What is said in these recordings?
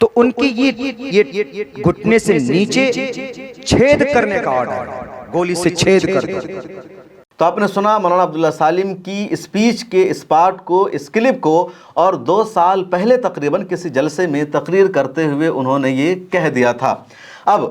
تو ان کی یہ گھٹنے سے نیچے چھید کرنے کا آرڈر ہے، گولی سے چھید کر دو۔ تو آپ نے سنا مولانا عبداللہ سالم کی اسپیچ کے اس پارٹ کو، اس کلپ کو، اور 2 سال پہلے تقریباً کسی جلسے میں تقریر کرتے ہوئے انہوں نے یہ کہہ دیا تھا۔ اب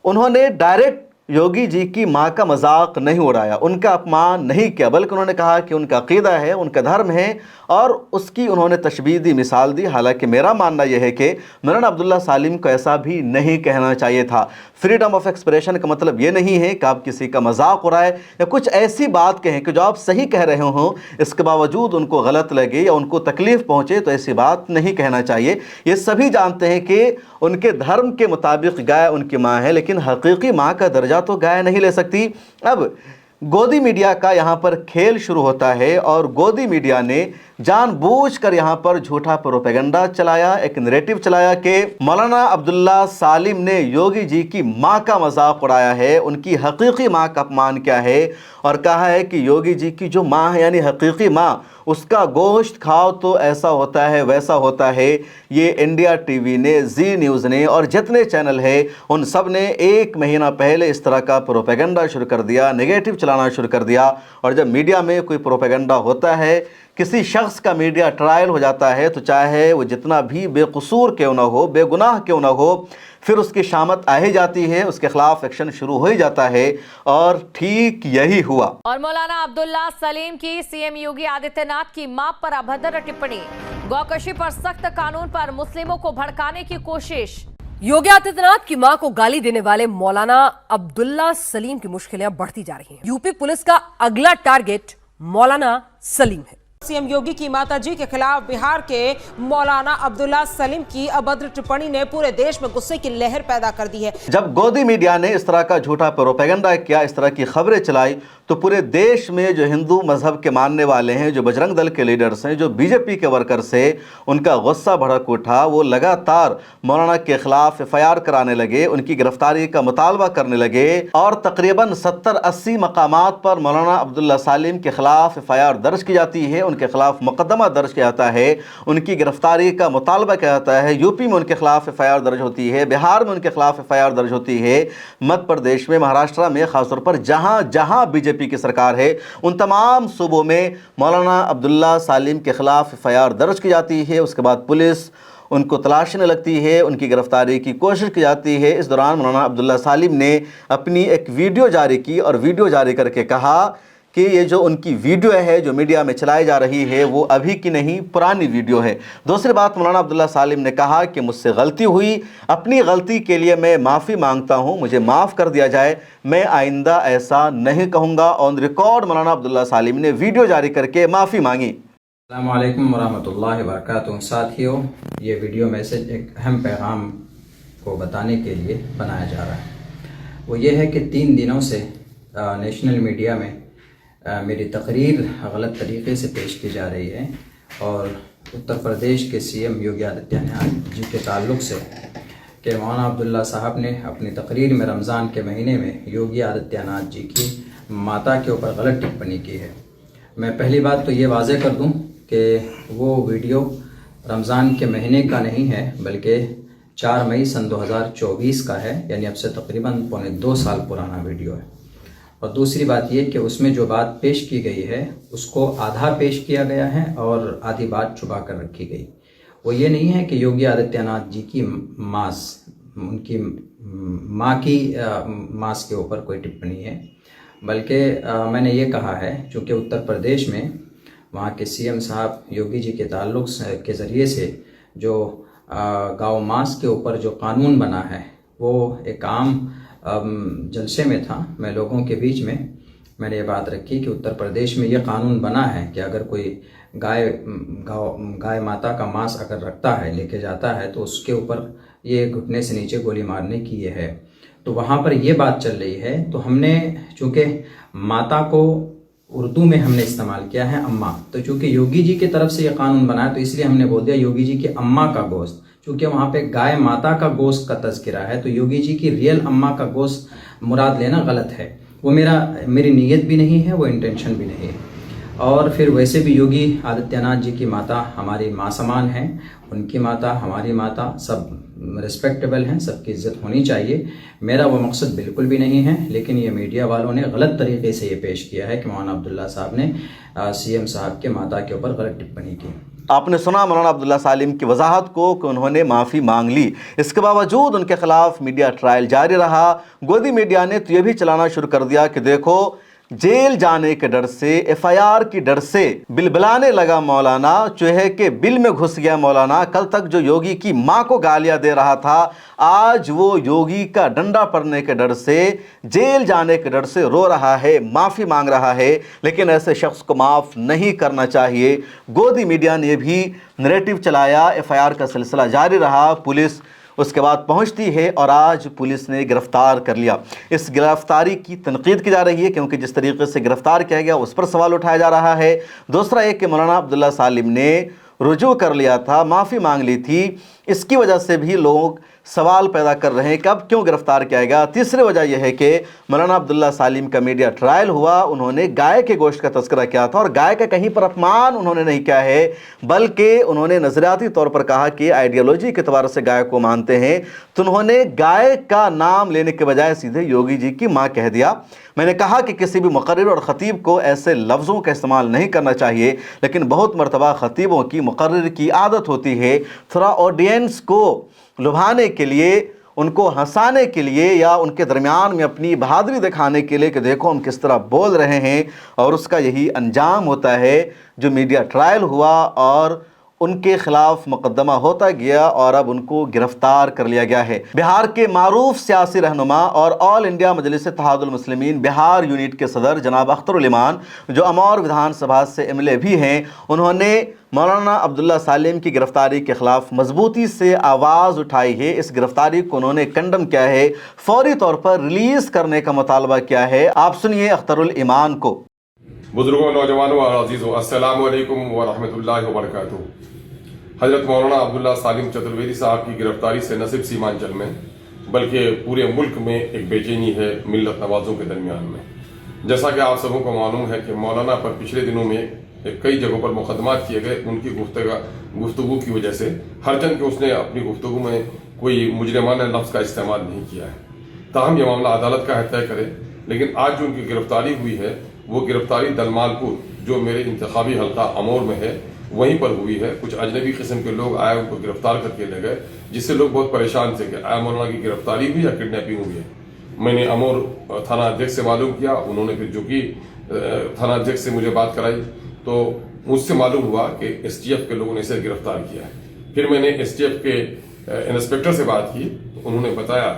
انہوں نے ڈائریکٹ یوگی جی کی ماں کا مذاق نہیں اڑایا، ان کا اپمان نہیں کیا، بلکہ انہوں نے کہا کہ ان کا عقیدہ ہے، ان کا دھرم ہے، اور اس کی انہوں نے تشبیہ دی، مثال دی۔ حالانکہ میرا ماننا یہ ہے کہ مولانا عبداللہ سالم کو ایسا بھی نہیں کہنا چاہیے تھا۔ فریڈم آف ایکسپریشن کا مطلب یہ نہیں ہے کہ آپ کسی کا مذاق اڑائے یا کچھ ایسی بات کہیں کہ جو آپ صحیح کہہ رہے ہوں، اس کے باوجود ان کو غلط لگے یا ان کو تکلیف پہنچے، تو ایسی بات نہیں کہنا چاہیے۔ یہ سبھی جانتے ہیں کہ ان کے دھرم کے مطابق گائے ان کی ماں ہے، لیکن حقیقی ماں کا درجہ تو گائے نہیں لے سکتی۔ اب گودی میڈیا کا یہاں پر کھیل شروع ہوتا ہے، اور گودی میڈیا نے جان بوجھ کر یہاں پر جھوٹا پروپیگنڈا چلایا، ایک نیریٹو چلایا کہ مولانا عبداللہ سالم نے یوگی جی کی ماں کا مذاق اڑایا ہے، ان کی حقیقی ماں کا اپمان کیا ہے، اور کہا ہے کہ یوگی جی کی جو ماں ہے، یعنی حقیقی ماں، اس کا گوشت کھاؤ تو ایسا ہوتا ہے ویسا ہوتا ہے۔ یہ انڈیا ٹی وی نے، زی نیوز نے، اور جتنے چینل ہیں ان سب نے 1 مہینہ پہلے اس طرح کا پروپیگنڈا شروع کر دیا، نیگیٹو چلانا شروع کر دیا۔ اور جب میڈیا میں کوئی پروپیگنڈا ہوتا ہے، کسی شخص کا میڈیا ٹرائل ہو جاتا ہے، تو چاہے وہ جتنا بھی بے قصور کیوں نہ ہو، بے گناہ کیوں نہ ہو، پھر اس کی شامت آ ہی جاتی ہے، اس کے خلاف ایکشن شروع ہو ہی جاتا ہے، اور ٹھیک یہی ہوا۔ اور مولانا عبداللہ سلیم کی سی ایم یوگی آدتیہ ناتھ کی ماں پر ابھدر ٹپنی، گوکشی پر سخت قانون پر مسلموں کو بھڑکانے کی کوشش۔ یوگی آدتیہ ناتھ کی ماں کو گالی دینے والے مولانا عبداللہ سلیم کی مشکلیں بڑھتی جا رہی ہیں۔ یوپی پولیس کا اگلا ٹارگٹ مولانا سلیم ہے۔ سی ایم یوگی کی ماتا جی کے خلاف بہار کے مولانا عبداللہ سلیم کی ابھدر ٹپنی نے پورے دیش میں غصے کی لہر پیدا کر دی ہے۔ جب گودی میڈیا نے اس طرح کا جھوٹا پروپیگنڈا کیا، اس طرح کی خبریں چلائی، تو پورے دیش میں جو ہندو مذہب کے ماننے والے ہیں، جو بجرنگ دل کے لیڈرز ہیں، جو بی جے پی کے ورکرز ہیں، ان کا غصہ بھڑک اٹھا۔ وہ لگاتار مولانا کے خلاف FIR کرانے لگے، ان کی گرفتاری کا مطالبہ کرنے لگے، اور تقریباً 70-80 مقامات پر مولانا عبداللہ سالم کے خلاف FIR درج کی جاتی ہے، ان کے خلاف مقدمہ درج کیا جاتا ہے، ان کی گرفتاری کا مطالبہ کیا جاتا ہے۔ یوپی میں ان کے خلاف FIR درج ہوتی ہے، بہار میں ان کے خلاف FIR درج ہوتی ہے، مدھیہ پردیش میں، مہاراشٹرا میں، خاص طور پر جہاں جہاں بی جے پی کی سرکار ہے، ان تمام صوبوں میں مولانا عبداللہ سالم کے خلاف FIR درج کی جاتی ہے۔ اس کے بعد پولیس ان کو تلاشنے لگتی ہے، ان کی گرفتاری کی کوشش کی جاتی ہے۔ اس دوران مولانا عبداللہ سالم نے اپنی ایک ویڈیو جاری کی، اور ویڈیو جاری کر کے کہا کہ یہ جو ان کی ویڈیو ہے جو میڈیا میں چلائی جا رہی ہے، وہ ابھی کی نہیں، پرانی ویڈیو ہے۔ دوسری بات، مولانا عبداللہ سالم نے کہا کہ مجھ سے غلطی ہوئی، اپنی غلطی کے لیے میں معافی مانگتا ہوں، مجھے معاف کر دیا جائے، میں آئندہ ایسا نہیں کہوں گا۔ آن ریکارڈ مولانا عبداللہ سالم نے ویڈیو جاری کر کے معافی مانگی۔ السلام علیکم ورحمۃ اللہ وبرکاتہ۔ ساتھیوں، یہ ویڈیو میسج ایک اہم پیغام کو بتانے کے لیے بنایا جا رہا ہے۔ وہ یہ ہے کہ 3 دنوں سے نیشنل میڈیا میں میری تقریر غلط طریقے سے پیش کی جا رہی ہے، اور اتر پردیش کے سی ایم یوگی آدتیہ ناتھ جی کے تعلق سے کہ مولانا عبداللہ صاحب نے اپنی تقریر میں رمضان کے مہینے میں یوگی آدتیہ ناتھ جی کی ماتا کے اوپر غلط ٹپنی کی ہے۔ میں پہلی بات تو یہ واضح کر دوں کہ وہ ویڈیو رمضان کے مہینے کا نہیں ہے، بلکہ 4 مئی سن 2024 کا ہے، یعنی اب سے تقریباً 2.25 سال پرانا ویڈیو ہے۔ اور دوسری بات یہ کہ اس میں جو بات پیش کی گئی ہے اس کو آدھا پیش کیا گیا ہے اور آدھی بات چھپا کر رکھی گئی۔ وہ یہ نہیں ہے کہ یوگی آدتیہ ناتھ جی کی ان کی ماں کی ماس کے اوپر کوئی ٹپنی ہے، بلکہ میں نے یہ کہا ہے چونکہ اتر پردیش میں وہاں کے سی ایم صاحب یوگی جی کے تعلق کے ذریعے سے جو گاؤں ماس کے اوپر جو قانون بنا ہے، وہ ایک عام جلسے میں تھا، میں لوگوں کے بیچ میں نے یہ بات رکھی کہ اتر پردیش میں یہ قانون بنا ہے کہ اگر کوئی گائے ماتا کا ماس اگر رکھتا ہے، لے کے جاتا ہے، تو اس کے اوپر یہ گھٹنے سے نیچے گولی مارنے کی یہ ہے۔ تو وہاں پر یہ بات چل رہی ہے، تو ہم نے چونکہ ماتا کو اردو میں ہم نے استعمال کیا ہے اماں، تو چونکہ یوگی جی کی طرف سے یہ قانون بنا ہے تو اس لیے ہم نے بول دیا یوگی جی کی اماں کا گوشت، چونکہ وہاں پہ گائے ماتا کا گوشت کا تذکرہ ہے، تو یوگی جی کی ریئل اماں کا گوشت مراد لینا غلط ہے۔ وہ میری نیت بھی نہیں ہے، وہ انٹینشن بھی نہیں ہے۔ اور پھر ویسے بھی یوگی آدتیہ ناتھ جی کی ماتا ہماری ماں سمان ہیں، ان کی ماتا ہماری ماتا، سب رسپیکٹیبل ہیں، سب کی عزت ہونی چاہیے۔ میرا وہ مقصد بالکل بھی نہیں ہے، لیکن یہ میڈیا والوں نے غلط طریقے سے یہ پیش کیا ہے کہ مولانا عبداللہ صاحب نے سی ایم صاحب کے ماتا کے اوپر غلط ٹپنی کی۔ آپ نے سنا مولانا عبداللہ سالم کی وضاحت کو کہ انہوں نے معافی مانگ لی، اس کے باوجود ان کے خلاف میڈیا ٹرائل جاری رہا۔ گودی میڈیا نے تو یہ بھی چلانا شروع کر دیا کہ دیکھو جیل جانے کے ڈر سے، ایف آئی آر کی ڈر سے بلبلانے لگا مولانا، چوہے کے بل میں گھس گیا مولانا۔ کل تک جو یوگی کی ماں کو گالیاں دے رہا تھا، آج وہ یوگی کا ڈنڈا پڑنے کے ڈر سے، جیل جانے کے ڈر سے رو رہا ہے، معافی مانگ رہا ہے، لیکن ایسے شخص کو معاف نہیں کرنا چاہیے۔ گودی میڈیا نے بھی نریٹو چلایا، ایف آئی آر کا سلسلہ جاری رہا، پولیس اس کے بعد پہنچتی ہے اور آج پولیس نے گرفتار کر لیا۔ اس گرفتاری کی تنقید کی جا رہی ہے کیونکہ جس طریقے سے گرفتار کیا گیا اس پر سوال اٹھایا جا رہا ہے۔ دوسرا یہ کہ مولانا عبداللہ سالم نے رجوع کر لیا تھا، معافی مانگ لی تھی، اس کی وجہ سے بھی لوگ سوال پیدا کر رہے ہیں کہ اب کیوں گرفتار کیا گیا۔ تیسری وجہ یہ ہے کہ مولانا عبداللہ سالم کا میڈیا ٹرائل ہوا، انہوں نے گائے کے گوشت کا تذکرہ کیا تھا، اور گائے کا کہیں پر اپمان انہوں نے نہیں کیا ہے، بلکہ انہوں نے نظریاتی طور پر کہا کہ آئیڈیالوجی کے اعتبار سے گائے کو مانتے ہیں، تو انہوں نے گائے کا نام لینے کے بجائے سیدھے یوگی جی کی ماں کہہ دیا۔ میں نے کہا کہ کسی بھی مقرر اور خطیب کو ایسے لفظوں کا استعمال نہیں کرنا چاہیے، لیکن بہت مرتبہ خطیبوں کی، مقرر کی عادت ہوتی ہے تھوڑا آڈینس کو لبھانے کے لیے، ان کو ہنسانے کے لیے، یا ان کے درمیان میں اپنی بہادری دکھانے کے لیے کہ دیکھو ہم کس طرح بول رہے ہیں، اور اس کا یہی انجام ہوتا ہے جو میڈیا ٹرائل ہوا اور ان کے خلاف مقدمہ ہوتا گیا اور اب ان کو گرفتار کر لیا گیا ہے۔ بہار کے معروف سیاسی رہنما اور آل انڈیا مجلس اتحاد المسلمین بہار یونٹ کے صدر جناب اختر الایمان، جو امور ودھان سبھا سے ایم ایل اے بھی ہیں، انہوں نے مولانا عبداللہ سالم کی گرفتاری کے خلاف مضبوطی سے آواز اٹھائی ہے۔ اس گرفتاری کو انہوں نے کنڈم کیا ہے، فوری طور پر ریلیز کرنے کا مطالبہ کیا ہے۔ آپ سنیے اختر الایمان کو۔ بزرگوں، نوجوانوں اور عزیزوں، السلام علیکم ورحمۃ اللہ وبرکاتہ۔ حضرت مولانا عبداللہ سالم چترویدی صاحب کی گرفتاری سے نہ صرف سیمانچل میں بلکہ پورے ملک میں ایک بے چینی ہے ملت نوازوں کے درمیان میں۔ جیسا کہ آپ سبوں کو معلوم ہے کہ مولانا پر پچھلے دنوں میں کئی جگہوں پر مقدمات کیے گئے ان کی گفتگو کی وجہ سے، ہرچند کہ اس نے اپنی گفتگو میں کوئی مجرمانہ لفظ کا استعمال نہیں کیا ہے۔ تاہم یہ معاملہ عدالت کا ہے طے کرے، لیکن آج جو ان کی گرفتاری ہوئی ہے وہ گرفتاری دلمال پور، جو میرے انتخابی حلقہ امور میں ہے، وہیں پر ہوئی ہے۔ کچھ اجنبی قسم کے لوگ آئے، ان کو گرفتار کر کے لے گئے، جس سے لوگ بہت پریشان تھے کہ آیا مولانا کی گرفتاری ہوئی یا کڈنیپنگ ہوئی ہے۔ میں نے امور تھانہ ادھیکش سے معلوم کیا، انہوں نے پھر جو کہ تھانہ ادھیکش سے مجھے بات کرائی تو مجھ سے معلوم ہوا کہ ایس ٹی ایف کے لوگوں نے اسے گرفتار کیا ہے۔ پھر میں نے ایس ٹی ایف کے انسپیکٹر سے بات کی تو انہوں نے بتایا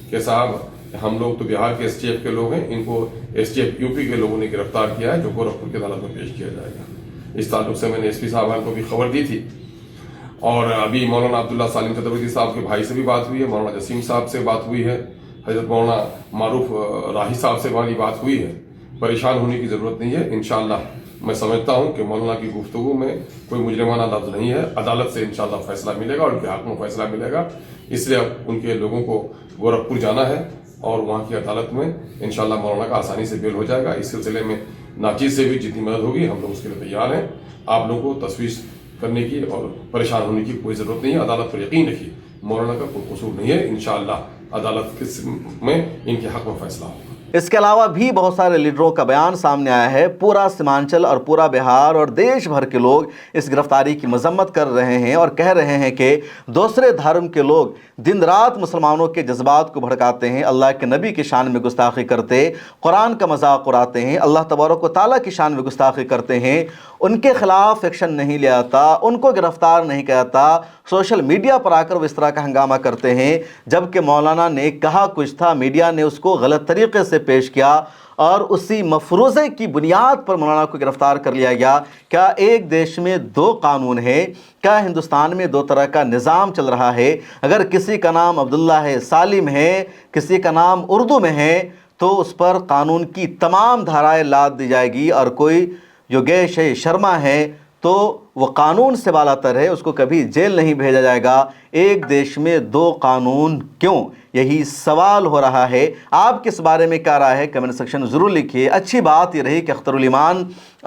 کہ صاحب ہم لوگ تو بہار کے ایس ٹی ایف کے لوگ ہیں، ان کو S T if U P کے لوگوں نے گرفتار کیا ہے، جو گورکھپور کی عدالت میں پیش کیا جائے گا۔ اس تعلق سے میں نے ایس پی صاحبان کو بھی خبر دی تھی، اور ابھی مولانا عبداللہ سالم چترویدی صاحب کے بھائی سے بھی بات ہوئی ہے، مولانا جسیم صاحب سے بات ہوئی ہے، حضرت مولانا معروف راہی صاحب سے ہماری بات ہوئی ہے۔ پریشان ہونے کی ضرورت نہیں ہے، انشاءاللہ میں سمجھتا ہوں کہ مولانا کی گفتگو میں کوئی مجرمانہ لفظ نہیں ہے، عدالت سے انشاءاللہ فیصلہ ملے گا اور ان کے حق میں فیصلہ ملے گا۔ اس لیے اب ان کے لوگوں کو گورکھپور جانا ہے اور وہاں کی عدالت میں انشاءاللہ مولانا کا آسانی سے بیل ہو جائے گا۔ اس سلسلے میں ناچیز سے بھی جتنی مدد ہوگی ہم لوگ اس کے لیے تیار ہیں۔ آپ لوگوں کو تشویش کرنے کی اور پریشان ہونے کی کوئی ضرورت نہیں ہے، عدالت پر یقین رکھیے، مولانا کا کوئی قصور نہیں ہے، انشاءاللہ عدالت میں ان کے حق میں فیصلہ ہوگا۔ اس کے علاوہ بھی بہت سارے لیڈروں کا بیان سامنے آیا ہے۔ پورا سیمانچل اور پورا بہار اور دیش بھر کے لوگ اس گرفتاری کی مذمت کر رہے ہیں اور کہہ رہے ہیں کہ دوسرے دھرم کے لوگ دن رات مسلمانوں کے جذبات کو بھڑکاتے ہیں، اللہ کے نبی کی شان میں گستاخی کرتے، قرآن کا مذاق اڑاتے ہیں، اللہ تبارک و تعالیٰ کی شان میں گستاخی کرتے ہیں، ان کے خلاف ایکشن نہیں لیا جاتا، ان کو گرفتار نہیں کیا جاتا، سوشل میڈیا پر آ کر وہ اس طرح کا ہنگامہ کرتے ہیں، جبکہ مولانا نے کہا کچھ تھا، میڈیا نے اس کو غلط طریقے سے پیش کیا اور اسی مفروضے کی بنیاد پر مولانا کو گرفتار کر لیا گیا۔ کیا ایک دیش میں دو قانون ہے؟ کیا ہندوستان میں دو طرح کا نظام چل رہا ہے؟ اگر کسی کا نام عبداللہ ہے، سالم ہے، کسی کا نام اردو میں ہے، تو اس پر قانون کی تمام دھارائیں لاد دی جائے گی، اور کوئی یوگیش ہے، شرما ہے، تو وہ قانون سے بالا تر ہے، اس کو کبھی جیل نہیں بھیجا جائے گا۔ ایک دیش میں دو قانون کیوں؟ یہی سوال ہو رہا ہے۔ آپ کس بارے میں کیا رائے ہے کمنٹ سیکشن ضرور لکھیے۔ اچھی بات یہ رہی کہ اختر الایمان